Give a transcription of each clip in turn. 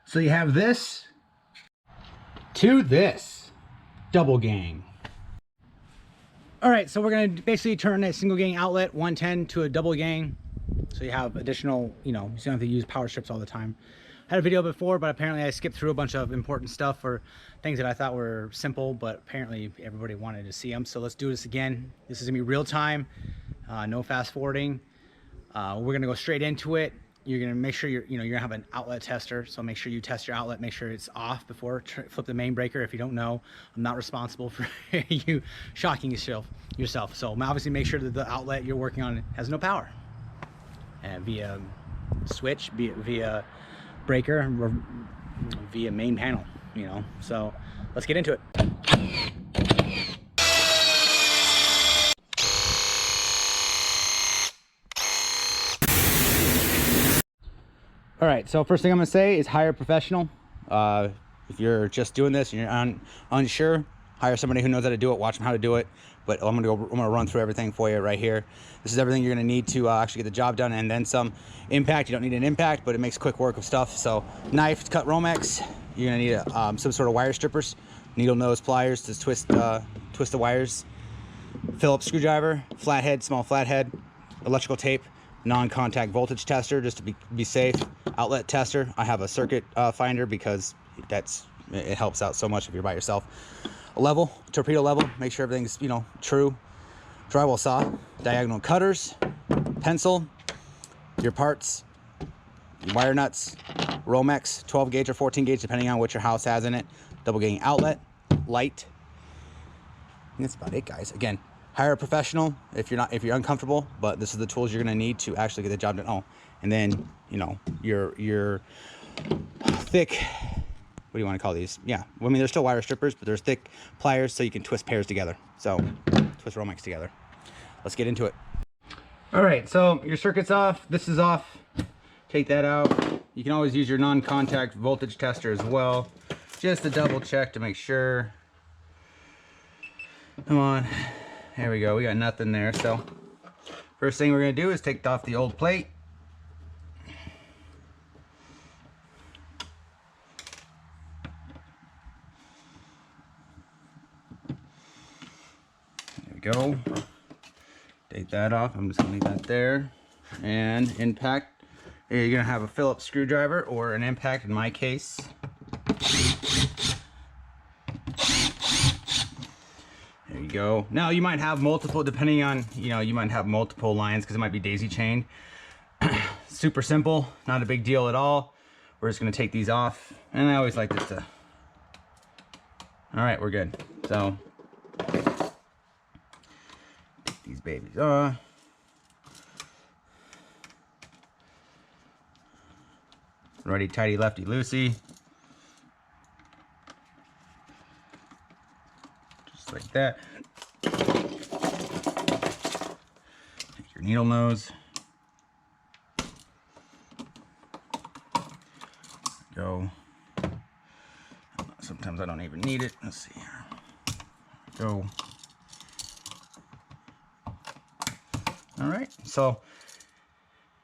So you have this to this double gang. All right, so we're gonna basically turn a single gang outlet 110 to a double gang. So you have additional, you don't have to use power strips all the time. I had a video before, but apparently I skipped through a bunch of important stuff or things that I thought were simple, but apparently everybody wanted to see them. So let's do this again. This is gonna be real time, no fast forwarding. We're gonna go straight into it. You're gonna make sure you're gonna have an outlet tester. So make sure you test your outlet, make sure it's off before flip the main breaker. If you don't know, I'm not responsible for you shocking yourself. So obviously make sure that the outlet you're working on has no power. And via switch, via breaker, or via main panel, So let's get into it. All right, so first thing I'm gonna say is hire a professional. If you're just doing this and you're unsure, hire somebody who knows how to do it, watch them how to do it. But I'm gonna run through everything for you right here. This is everything you're gonna need to actually get the job done, and then some. Impact, you don't need an impact, but it makes quick work of stuff. So knife to cut Romex, you're gonna need some sort of wire strippers, needle nose pliers to twist the wires, Phillips screwdriver, flathead, small flathead, electrical tape, non-contact voltage tester just to be safe, outlet tester. I have a circuit finder because it helps out so much if you're by yourself. A level, torpedo level, make sure everything's true. Drywall saw, diagonal cutters, pencil, your parts, your wire nuts, Romex, 12 gauge or 14 gauge depending on what your house has in it, double gang outlet, light. And that's about it, guys. Again, hire a professional if you're uncomfortable, but this is the tools you're gonna need to actually get the job done. Oh, and then your thick, what do you want to call these? Yeah, I mean they're still wire strippers, but there's thick pliers so you can twist pairs together. So twist Romex together. Let's get into it. All right, so your circuit's off. This is off. Take that out. You can always use your non-contact voltage tester as well, just to double check to make sure. Come on. There we go. We got nothing there. So first thing we're going to do is take off the old plate. There we go. Take that off. I'm just going to leave that there. And impact. You're going to have a Phillips screwdriver or an impact in my case. There you go. Now you might have multiple, depending on, you might have multiple lines because it might be daisy chained. Super simple, not a big deal at all. We're just going to take these off. And I always like this to, all right, we're good. So take these babies off. Righty tighty, lefty loosey. Just like that. Take your needle nose. Go. Sometimes I don't even need it. Let's see here. Go. All right, so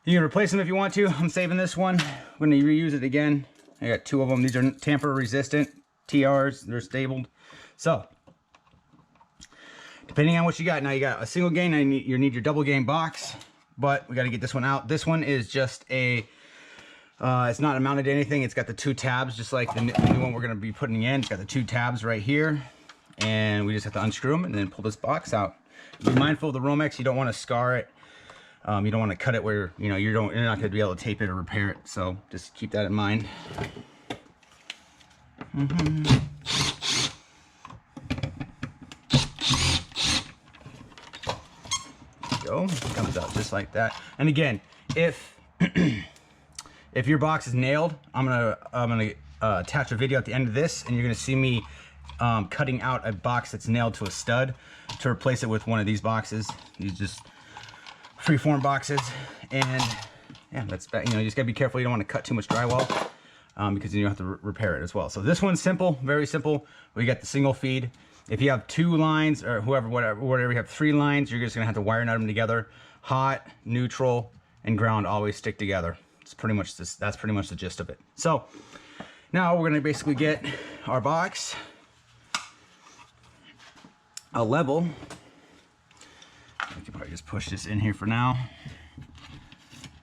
you can replace them if you want to. I'm saving this one. I'm going to reuse it again. I got two of them. These are tamper resistant TRs. They're stabled. So depending on what you got, now you got a single gang. Now you need your double gang box, but we got to get this one out. This one is just a it's not mounted to anything. It's got the two tabs, just like the new one we're going to be putting in. It's got the two tabs right here, and we just have to unscrew them and then pull this box out. Be mindful of the Romex. You don't want to scar it. You don't want to cut it where you're not going to be able to tape it or repair it. So just keep that in mind. There you go. It comes out just like that. And again, if if your box is nailed, I'm gonna attach a video at the end of this, and you're gonna see me cutting out a box that's nailed to a stud to replace it with one of these boxes. You just freeform boxes, and yeah, that's, you just gotta be careful. You don't want to cut too much drywall because then you have to repair it as well. So this one's simple, very simple. We got the single feed. If you have two lines, or whatever you have three lines, you're just gonna have to wire nut them together. Hot, neutral, and ground always stick together. It's pretty much this. That's pretty much the gist of it. So Now we're gonna basically get our box a level. We can probably just push this in here for now.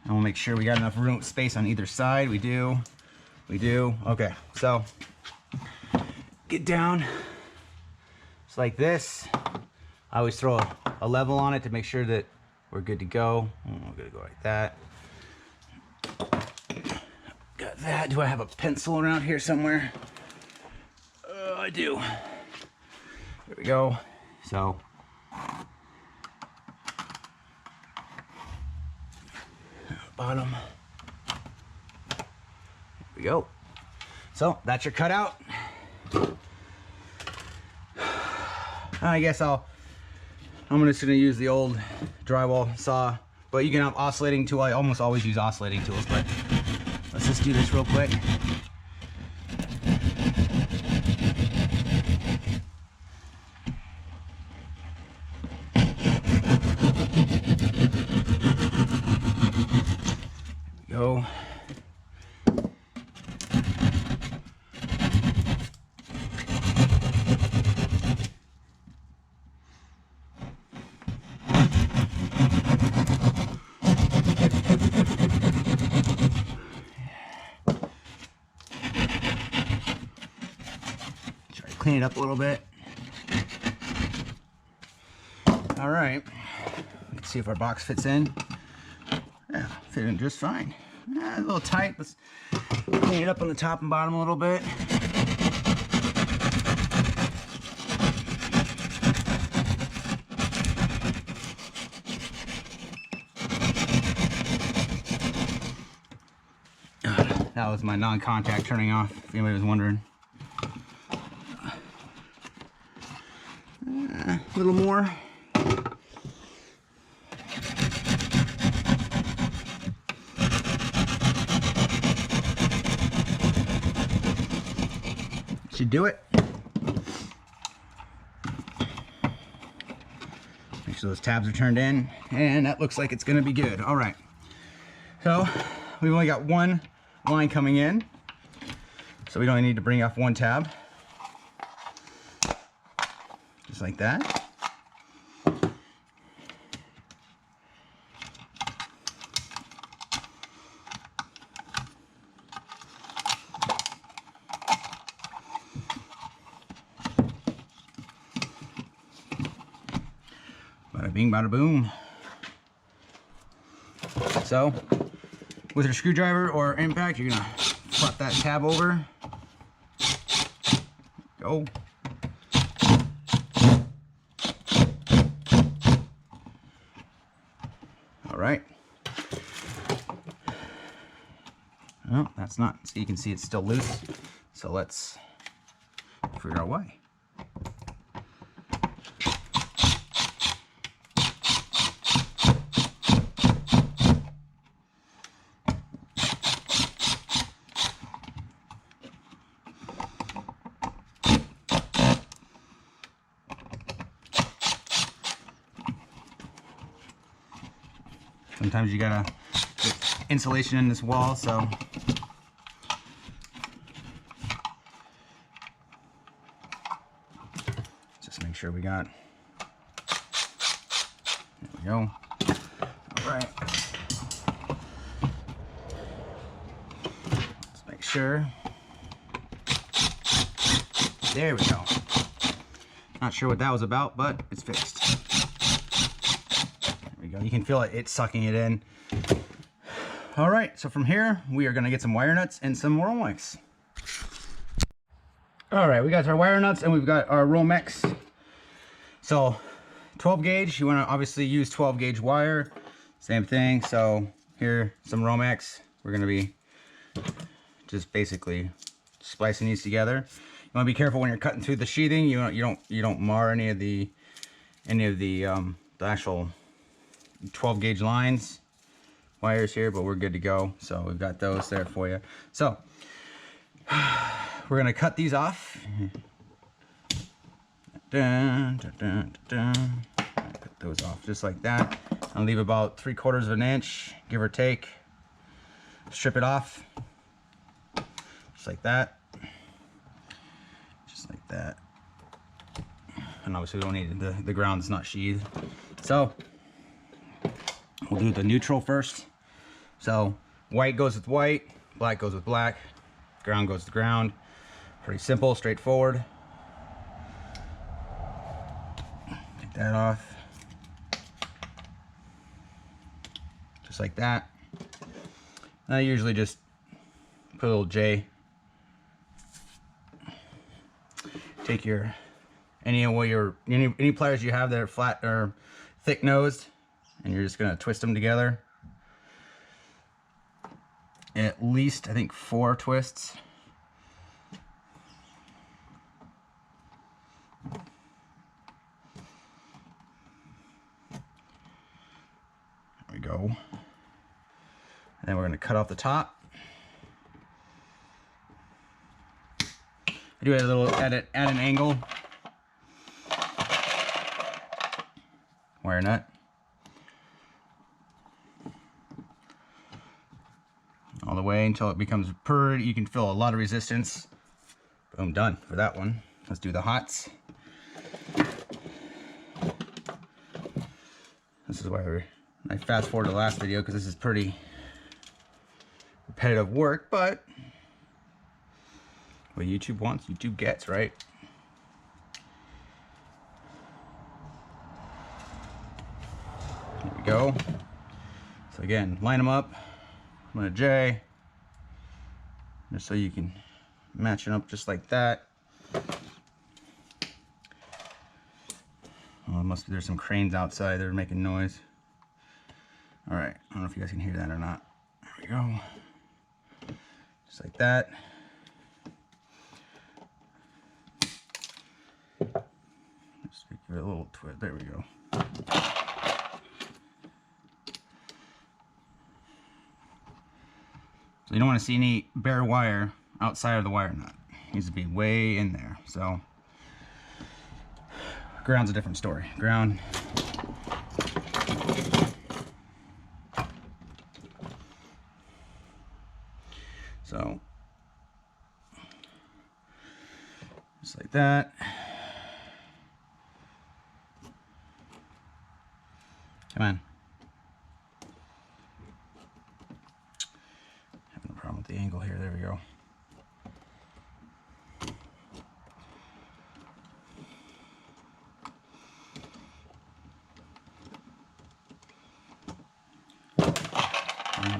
And we'll make sure we got enough room, space on either side. We do. Okay, so get down just like this. I always throw a level on it to make sure that we're good to go. We're gonna go like that. Got that. Do I have a pencil around here somewhere? I do. There we go. So bottom. There we go. So that's your cutout. I guess I'm just gonna use the old drywall saw, but you can have oscillating tool. I almost always use oscillating tools, but let's just do this real quick. Go. Try to clean it up a little bit. All right. Let's see if our box fits in. Yeah, fit in just fine. A little tight. Let's clean it up on the top and bottom a little bit. That was my non-contact turning off, if anybody was wondering. A little more. Should do it. Make sure those tabs are turned in, and that looks like it's gonna be good. All right, so we've only got one line coming in, so we only need to bring off one tab, just like that. Bada bing, bada boom. So, with your screwdriver or impact, you're gonna flip that tab over. Go. All right. Oh, that's not, so you can see it's still loose. So let's figure out why. Sometimes you gotta get insulation in this wall, so just make sure we got, there we go. All right, let's make sure, there we go. Not sure what that was about, but it's fixed. You can feel it sucking it in. All right, so from here we are going to get some wire nuts and some Romex. All right, we got our wire nuts and we've got our Romex. So 12 gauge, you want to obviously use 12 gauge wire, same thing. So here, some Romex. We're going to be just basically splicing these together. You want to be careful when you're cutting through the sheathing. You don't mar any of the actual 12 gauge lines, wires here, but we're good to go. So we've got those there for you. So we're gonna cut these off. Dun, dun, dun, dun. Cut those off just like that. I'll leave about 3/4 of an inch, give or take. Strip it off. just like that. Just like that. And obviously we don't need the ground's not sheathed. So we'll do the neutral first. So white goes with white, black goes with black, ground goes to ground. Pretty simple, straightforward. Take that off. Just like that. And I usually just put a little J. Take your any pliers you have that are flat or thick nosed, and you're just gonna twist them together. At least I think 4 twists. There we go. And then we're gonna cut off the top. I do a little at an angle. Wire nut. All the way until it becomes purred. You can feel a lot of resistance. Boom, done for that one. Let's do the hots. This is why I fast forward to the last video because this is pretty repetitive work, but what YouTube wants, YouTube gets, right? There we go. So again, line them up. I'm gonna J, just so you can match it up just like that. Oh, there's some cranes outside. They're making noise. All right, I don't know if you guys can hear that or not. There we go. Just like that. Just give it a little twist. There we go. So you don't want to see any bare wire outside of the wire nut. It needs to be way in there. So ground's a different story. Ground. So just like that. Come on. Having a problem with the angle here. There we go.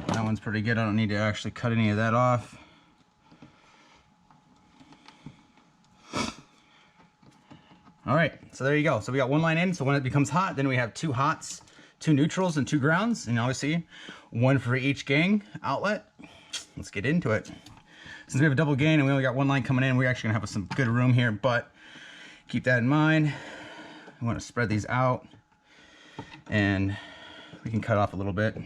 That one's pretty good. I don't need to actually cut any of that off. All right, so there you go. So we got one line in, so when it becomes hot, then we have 2 hots, 2 neutrals, and 2 grounds, and obviously 1 for each gang outlet. Let's get into it. Since we have a double gang and we only got 1 line coming in, we're actually gonna have some good room here, but keep that in mind. We wanna spread these out, and we can cut off a little bit.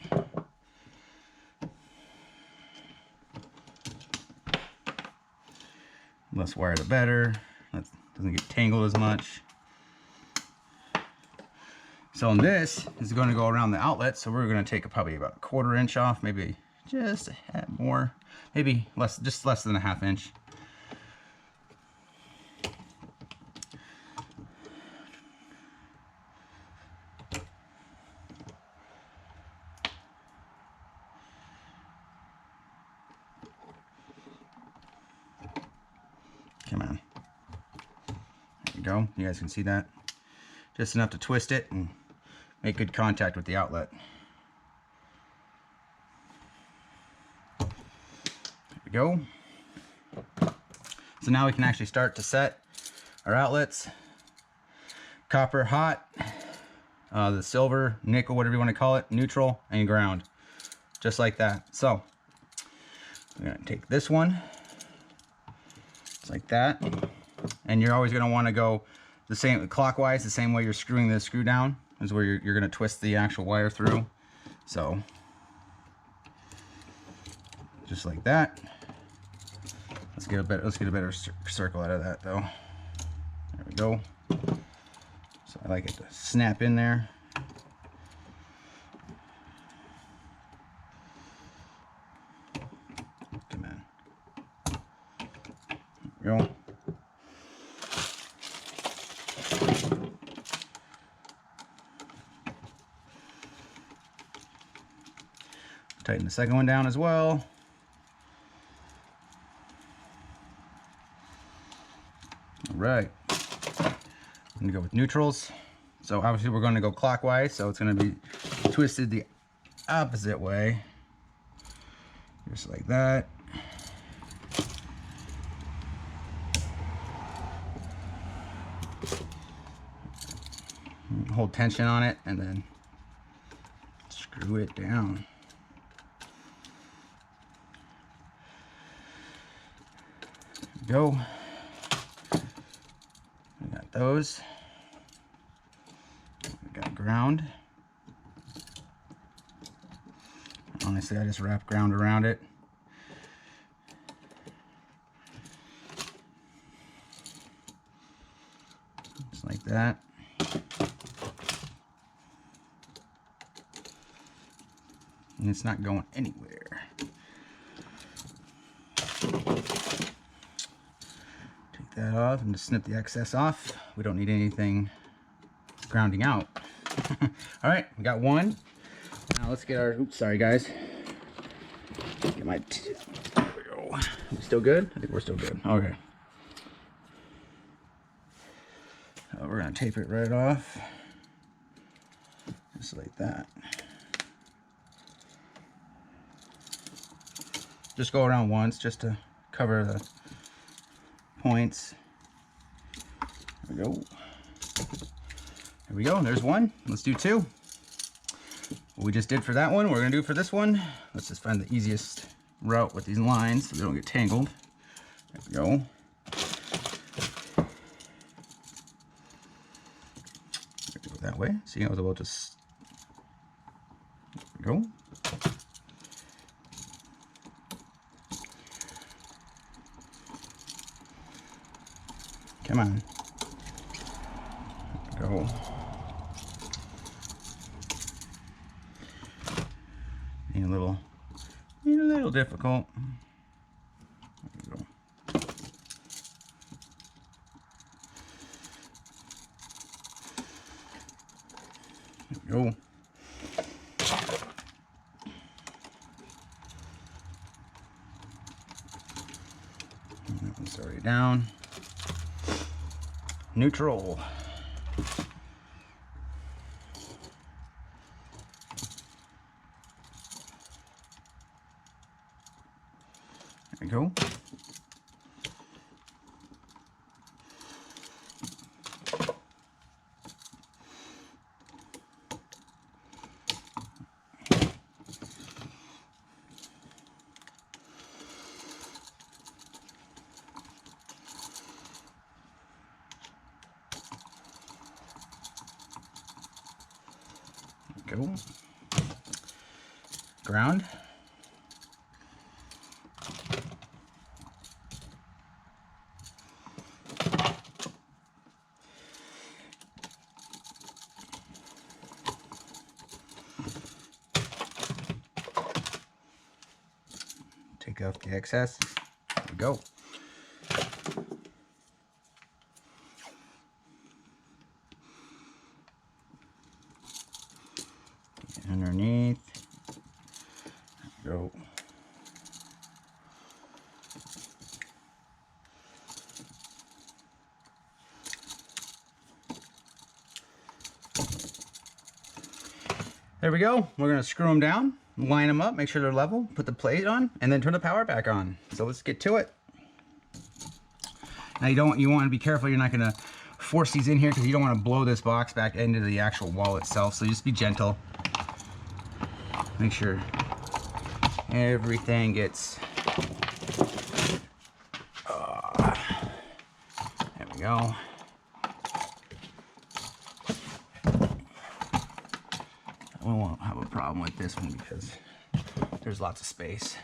Less wire the better. That doesn't get tangled as much. So this is going to go around the outlet, so we're going to take probably about a 1/4 inch off, maybe just a tad more, maybe less, just less than a 1/2 inch. Come on. There you go. You guys can see that. Just enough to twist it and make good contact with the outlet. There we go. So now we can actually start to set our outlets. Copper hot, the silver, nickel, whatever you want to call it, neutral, and ground. Just like that. So we're going to take this one. Like that, and you're always going to want to go the same clockwise, the same way you're screwing the screw down is where you're going to twist the actual wire through. So just like that. Let's get a better circle out of that though. There we go. So I like it to snap in there. Come on. There we go. Tighten the second one down as well. All right. I'm gonna go with neutrals. So obviously we're gonna go clockwise, so it's gonna be twisted the opposite way. Just like that. Hold tension on it and then screw it down. There we go. We got those. We got ground. Honestly, I just wrap ground around it. Just like that. And it's not going anywhere. Take that off and just snip the excess off. We don't need anything grounding out. All right, we got one. Now let's get our, oops, sorry guys. Get my, there we go. We still good? I think we're still good. Okay. We're gonna tape it right off. Just like that. Just go around once just to cover the points. There we go. There we go, there's one. Let's do two. What we just did for that one, we're gonna do for this one. Let's just find the easiest route with these lines so they don't get tangled. There we go. Go that way. See, I was about to, there we go. Come on. Go. Need a little difficult. There we go. There we go. That one's already down. Neutral. There we go. Go. Ground. Take off the excess. There we go. Underneath. There we go. There we go. We're going to screw them down, line them up, make sure they're level, put the plate on, and then turn the power back on. So let's get to it. Now you want to be careful. You're not going to force these in here because you don't want to blow this box back into the actual wall itself. So just be gentle. Make sure everything gets, there we go. We won't have a problem with this one because there's lots of space.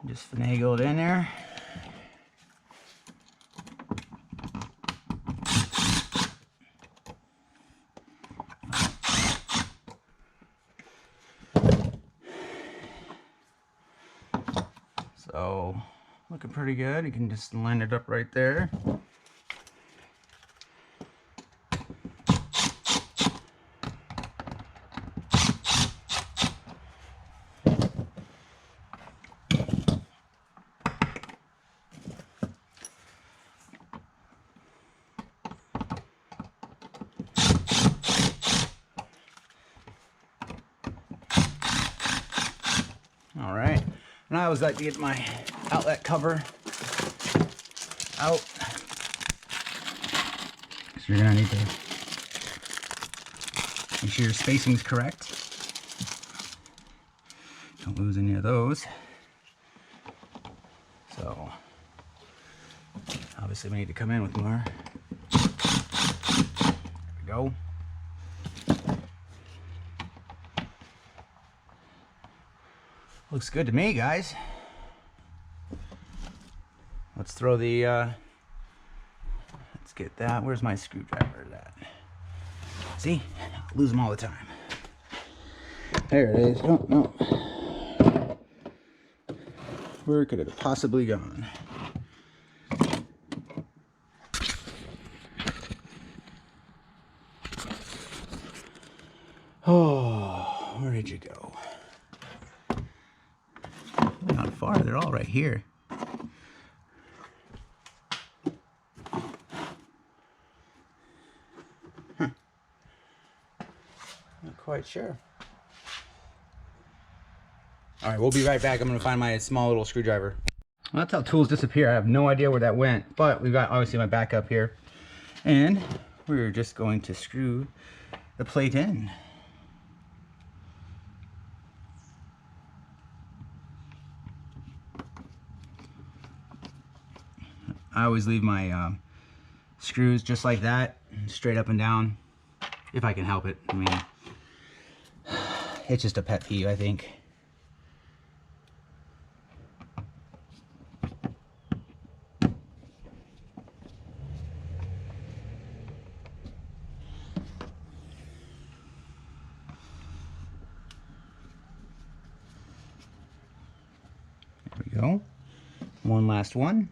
Just finagle it in there. looking pretty good. You can just line it up right there. All right, and I always like to get my outlet cover out. So you're gonna need to make sure your spacing is correct. Don't lose any of those. So obviously we need to come in with more. There we go. Looks good to me, guys. Let's throw the, let's get that. Where's my screwdriver at? See? I lose them all the time. There it is. Oh, no. Where could it have possibly gone? Oh, where did you go? Not far, they're all right here. Not quite sure. All right, we'll be right back. I'm gonna find my small little screwdriver. Well, that's how tools disappear. I have no idea where that went, but we've got obviously my backup here. And we're just going to screw the plate in. I always leave my screws just like that, straight up and down, if I can help it. I mean, it's just a pet peeve, I think. There we go. One last one.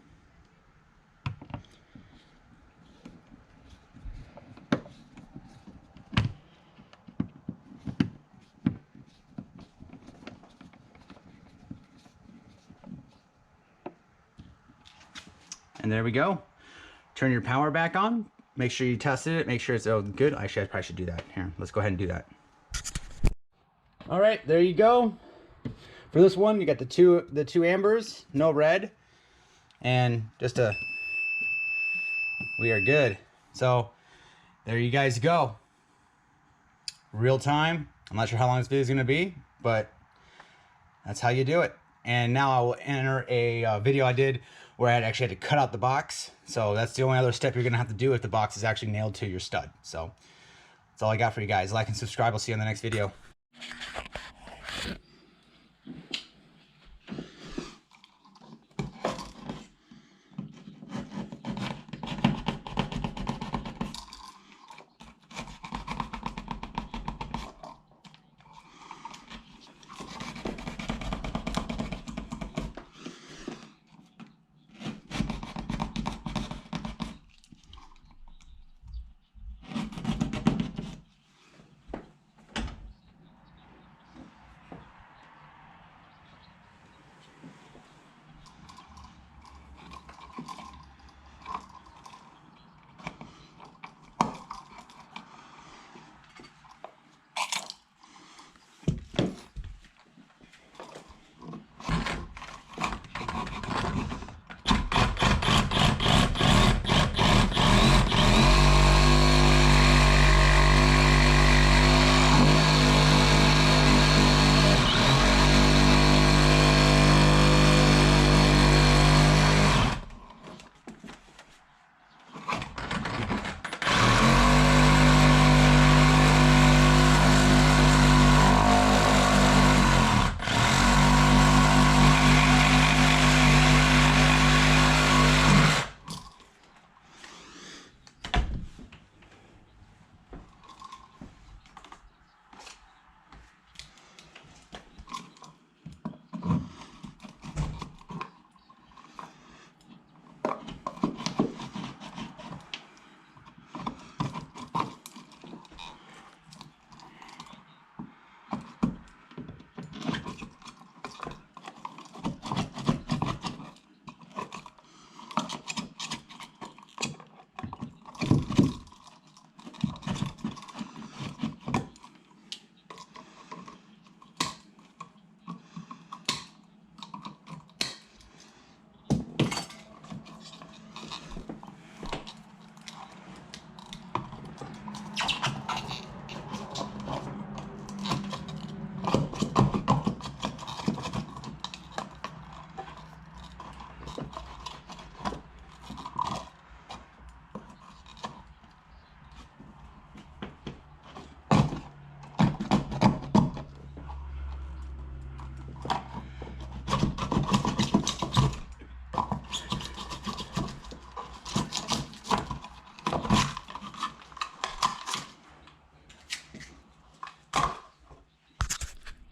And there we go. Turn your power back on. Make sure you tested it. Make sure it's good. Actually, I probably should do that. Here, let's go ahead and do that. All right, there you go. For this one, you got the two ambers, no red, and just we are good. So there you guys go. Real time. I'm not sure how long this video is going to be, but that's how you do it. And now I will enter a video I did where I actually had to cut out the box. So that's the only other step you're going to have to do if the box is actually nailed to your stud. So that's all I got for you guys. Like and subscribe. I'll see you in the next video.